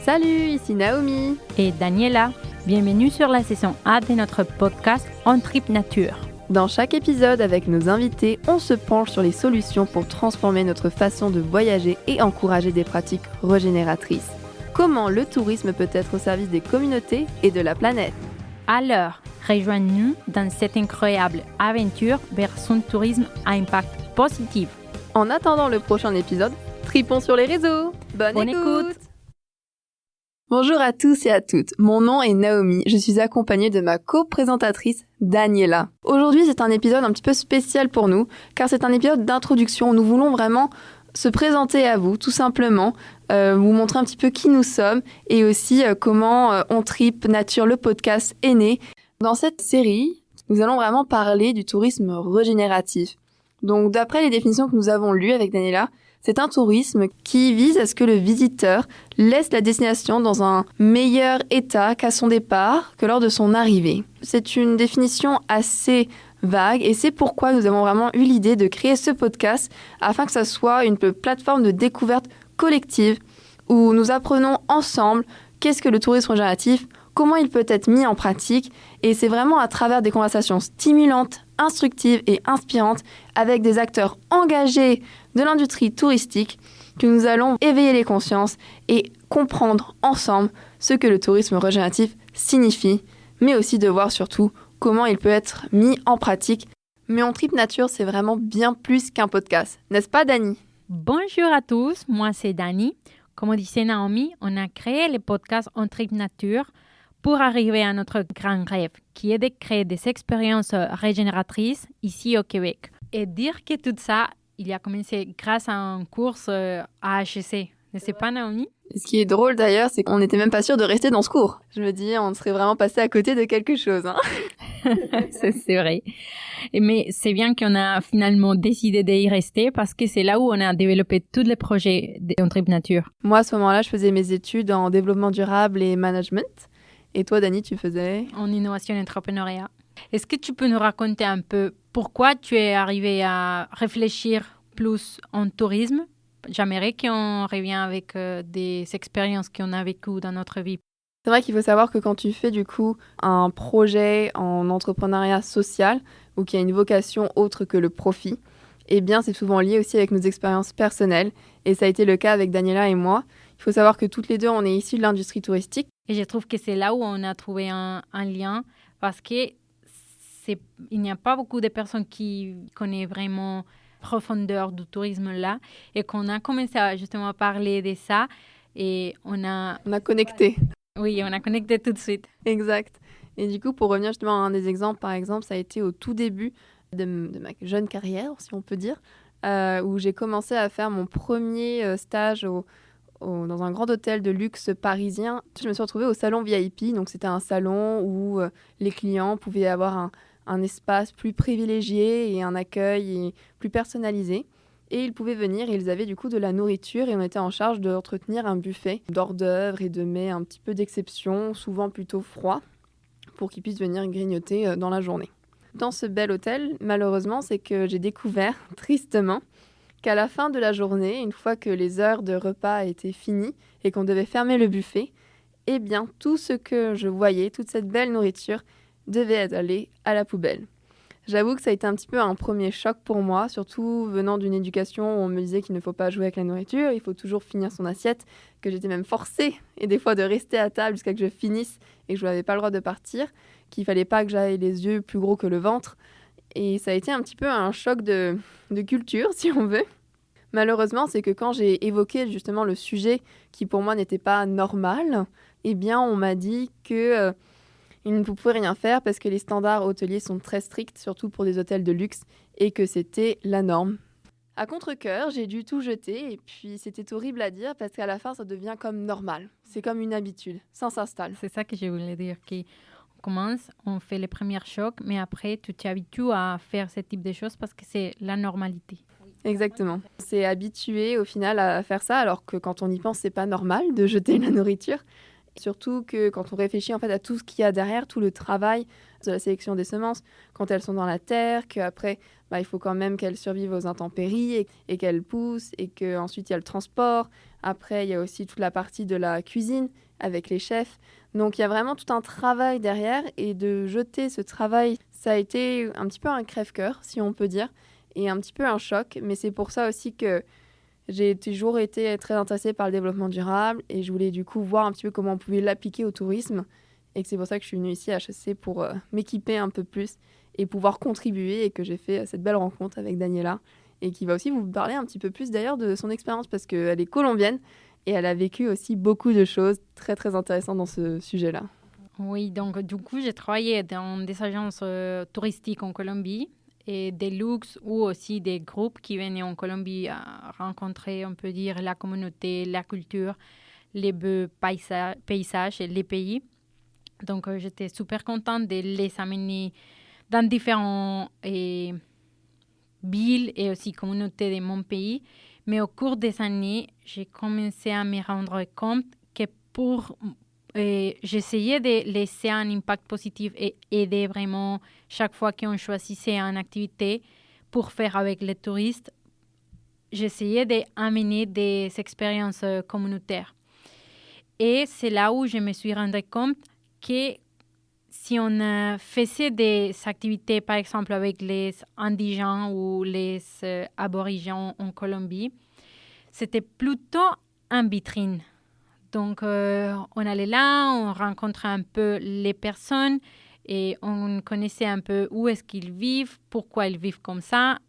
Salut, ici Naomi et Daniela. Bienvenue sur la saison A de notre podcast On Trip Nature. Dans chaque épisode, avec nos invités, on se penche sur les solutions pour transformer notre façon de voyager et encourager des pratiques régénératrices. Comment le tourisme peut être au service des communautés et de la planète? Alors, rejoignez-nous dans cette incroyable aventure vers son tourisme à impact positif. En attendant le prochain épisode, tripons sur les réseaux. Bonne écoute. Bonjour à tous et à toutes, mon nom est Naomi, je suis accompagnée de ma co-présentatrice Daniela. Aujourd'hui c'est un épisode un petit peu spécial pour nous, car c'est un épisode d'introduction, nous voulons vraiment se présenter à vous, tout simplement, vous montrer un petit peu qui nous sommes et aussi comment On Trip Nature, le podcast, est né. Dans cette série, nous allons vraiment parler du tourisme régénératif. Donc d'après les définitions que nous avons lues avec Daniela, c'est un tourisme qui vise à ce que le visiteur laisse la destination dans un meilleur état qu'à son départ, que lors de son arrivée. C'est une définition assez vague et c'est pourquoi nous avons vraiment eu l'idée de créer ce podcast afin que ça soit une plateforme de découverte collective où nous apprenons ensemble qu'est-ce que le tourisme régénératif, comment il peut être mis en pratique, et c'est vraiment à travers des conversations stimulantes, instructives et inspirantes avec des acteurs engagés de l'industrie touristique que nous allons éveiller les consciences et comprendre ensemble ce que le tourisme régénératif signifie, mais aussi de voir surtout comment il peut être mis en pratique. Mais On Trip Nature, c'est vraiment bien plus qu'un podcast, n'est-ce pas Dani? Bonjour à tous, moi c'est Dani. Comme disait Naomi, on a créé le podcast On Trip Nature pour arriver à notre grand rêve, qui est de créer des expériences régénératrices ici au Québec. Et dire que tout ça, il a commencé grâce à une course à HEC. N'est-ce pas, Naomi? Ce qui est drôle d'ailleurs, c'est qu'on n'était même pas sûr de rester dans ce cours. Je me dis, on serait vraiment passé à côté de quelque chose. Hein. C'est vrai. Mais c'est bien qu'on a finalement décidé d'y rester parce que c'est là où on a développé tous les projets d'On Trip Nature. Moi, à ce moment-là, je faisais mes études en développement durable et management. Et toi, Dani, tu faisais? En innovation et entrepreneuriat. Est-ce que tu peux nous raconter un peu pourquoi tu es arrivé à réfléchir plus en tourisme? J'aimerais qu'on revienne avec des expériences qu'on a vécues dans notre vie. C'est vrai qu'il faut savoir que quand tu fais du coup un projet en entrepreneuriat social ou qui a une vocation autre que le profit, eh bien c'est souvent lié aussi avec nos expériences personnelles. Et ça a été le cas avec Daniela et moi. Il faut savoir que toutes les deux, on est issus de l'industrie touristique. Et je trouve que c'est là où on a trouvé un lien parce qu'il n'y a pas beaucoup de personnes qui connaissent vraiment profondeur du tourisme là et qu'on a commencé à justement parler de ça et on a connecté. Oui, on a connecté tout de suite. Exact. Et du coup, pour revenir justement à un des exemples, par exemple, ça a été au tout début de ma jeune carrière, si on peut dire, où j'ai commencé à faire mon premier stage dans un grand hôtel de luxe parisien. Je me suis retrouvée au salon VIP, donc c'était un salon où les clients pouvaient avoir un espace plus privilégié et un accueil plus personnalisé. Et ils pouvaient venir et ils avaient du coup de la nourriture et on était en charge d'entretenir un buffet d'hors d'œuvre et de mets un petit peu d'exception, souvent plutôt froid, pour qu'ils puissent venir grignoter dans la journée. Dans ce bel hôtel, malheureusement, c'est que j'ai découvert, tristement, qu'à la fin de la journée, une fois que les heures de repas étaient finies et qu'on devait fermer le buffet, eh bien, tout ce que je voyais, toute cette belle nourriture, devait aller à la poubelle. J'avoue que ça a été un petit peu un premier choc pour moi, surtout venant d'une éducation où on me disait qu'il ne faut pas jouer avec la nourriture, il faut toujours finir son assiette, que j'étais même forcée, et des fois de rester à table jusqu'à que je finisse et que je n'avais pas le droit de partir, qu'il fallait pas que j'aille les yeux plus gros que le ventre. Et ça a été un petit peu un choc de culture, si on veut. Malheureusement, c'est que quand j'ai évoqué justement le sujet qui pour moi n'était pas normal, eh bien on m'a dit que il ne pouvait rien faire parce que les standards hôteliers sont très stricts, surtout pour des hôtels de luxe, et que c'était la norme. À contre-cœur, j'ai dû tout jeter et puis c'était horrible à dire parce qu'à la fin, ça devient comme normal. C'est comme une habitude, ça s'installe. C'est ça que je voulais dire, qu'on commence, on fait les premiers chocs, mais après, tu t'habitues à faire ce type de choses parce que c'est la normalité. Exactement. C'est habitué au final à faire ça alors que quand on y pense, c'est pas normal de jeter la nourriture. Surtout que quand on réfléchit en fait à tout ce qu'il y a derrière, tout le travail de la sélection des semences, quand elles sont dans la terre, qu'après il faut quand même qu'elles survivent aux intempéries et qu'elles poussent, et qu'ensuite il y a le transport. Après, il y a aussi toute la partie de la cuisine avec les chefs. Donc il y a vraiment tout un travail derrière, et de jeter ce travail, ça a été un petit peu un crève-cœur, si on peut dire, et un petit peu un choc. Mais c'est pour ça aussi que j'ai toujours été très intéressée par le développement durable, et je voulais du coup voir un petit peu comment on pouvait l'appliquer au tourisme, et que c'est pour ça que je suis venue ici à HEC pour m'équiper un peu plus et pouvoir contribuer, et que j'ai fait cette belle rencontre avec Daniela, et qui va aussi vous parler un petit peu plus d'ailleurs de son expérience, parce qu'elle est colombienne et elle a vécu aussi beaucoup de choses très très intéressantes dans ce sujet-là. Oui, donc du coup, j'ai travaillé dans des agences touristiques en Colombie et des luxe ou aussi des groupes qui venaient en Colombie à rencontrer, on peut dire, la communauté, la culture, les beaux paysages et les pays. Donc, j'étais super contente de les amener dans différentes villes et aussi communautés de mon pays. Mais au cours des années, j'ai commencé à me rendre compte que j'essayais de laisser un impact positif et aider vraiment chaque fois qu'on choisissait une activité pour faire avec les touristes. J'essayais d'amener des expériences communautaires. Et c'est là où je me suis rendu compte que si on faisait des activités, par exemple, avec les indigènes ou les aborigènes en Colombie, c'était plutôt en vitrine. Donc, on allait là, on rencontrait un peu les personnes et on connaissait un peu où est-ce qu'ils vivent, pourquoi ils vivent comme ça.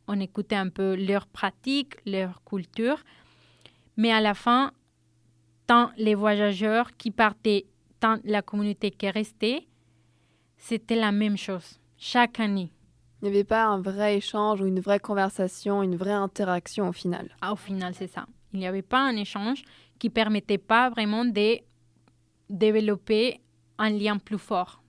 On écoutait un peu leurs pratiques, leur culture. Mais à la fin, tant les voyageurs qui partaient, tant la communauté qui restait, c'était la même chose, chaque année. Il n'y avait pas un vrai échange ou une vraie conversation, une vraie interaction au final. Au final, c'est ça. Il n'y avait pas un échange qui ne permettait pas vraiment de développer un lien plus fort.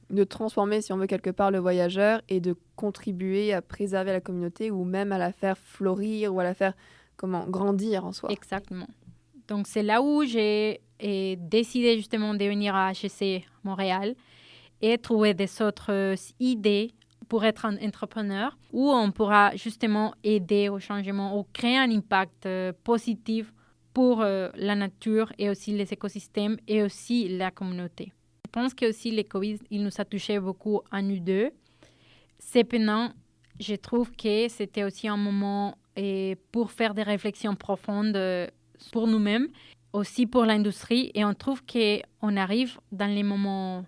De transformer, si on veut, quelque part le voyageur et de contribuer à préserver la communauté ou même à la faire florir ou à la faire grandir en soi. Exactement. Donc, c'est là où j'ai décidé justement de venir à HEC Montréal et trouver des autres idées pour être un entrepreneur où on pourra justement aider au changement ou créer un impact positif pour la nature et aussi les écosystèmes et aussi la communauté. Je pense que aussi le COVID, il nous a touché beaucoup à nous deux. Cependant, je trouve que c'était aussi un moment pour faire des réflexions profondes pour nous-mêmes, aussi pour l'industrie. Et on trouve qu'on arrive dans les moments,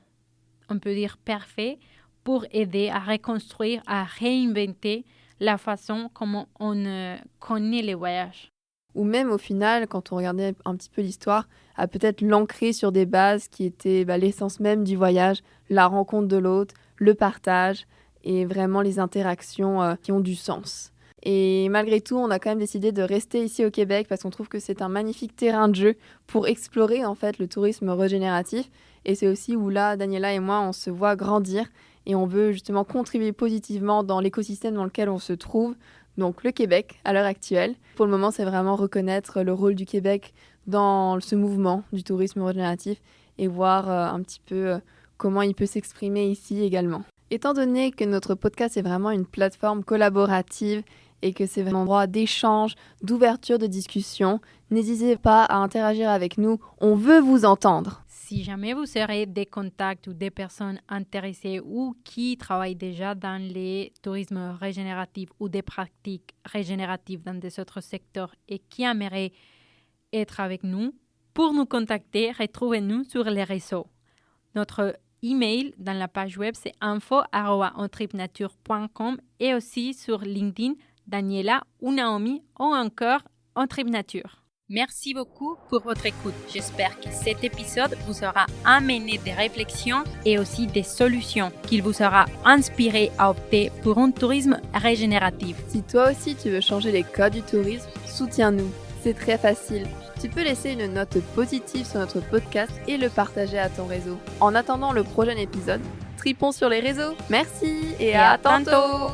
on peut dire, parfaits pour aider à reconstruire, à réinventer la façon comment on connaît les voyages. Ou même au final, quand on regardait un petit peu l'histoire, à peut-être l'ancrer sur des bases qui étaient l'essence même du voyage, la rencontre de l'autre, le partage et vraiment les interactions qui ont du sens. Et malgré tout, on a quand même décidé de rester ici au Québec parce qu'on trouve que c'est un magnifique terrain de jeu pour explorer en fait le tourisme régénératif. Et c'est aussi où là, Daniela et moi, on se voit grandir et on veut justement contribuer positivement dans l'écosystème dans lequel on se trouve. Donc le Québec à l'heure actuelle. Pour le moment, c'est vraiment reconnaître le rôle du Québec dans ce mouvement du tourisme régénératif et voir un petit peu comment il peut s'exprimer ici également. Étant donné que notre podcast est vraiment une plateforme collaborative et que c'est vraiment un endroit d'échange, d'ouverture de discussion, n'hésitez pas à interagir avec nous. On veut vous entendre. Si jamais vous aurez des contacts ou des personnes intéressées ou qui travaillent déjà dans le tourisme régénératif ou des pratiques régénératives dans des autres secteurs et qui aimeraient être avec nous, pour nous contacter, retrouvez-nous sur les réseaux. Notre email dans la page web, c'est info@ontripnature.com et aussi sur LinkedIn, Daniela ou Naomi ou encore Ontripnature. Merci beaucoup pour votre écoute. J'espère que cet épisode vous aura amené des réflexions et aussi des solutions, qu'il vous aura inspiré à opter pour un tourisme régénératif. Si toi aussi tu veux changer les codes du tourisme, soutiens-nous. C'est très facile. Tu peux laisser une note positive sur notre podcast et le partager à ton réseau. En attendant le prochain épisode, tripons sur les réseaux. Merci et à tantôt.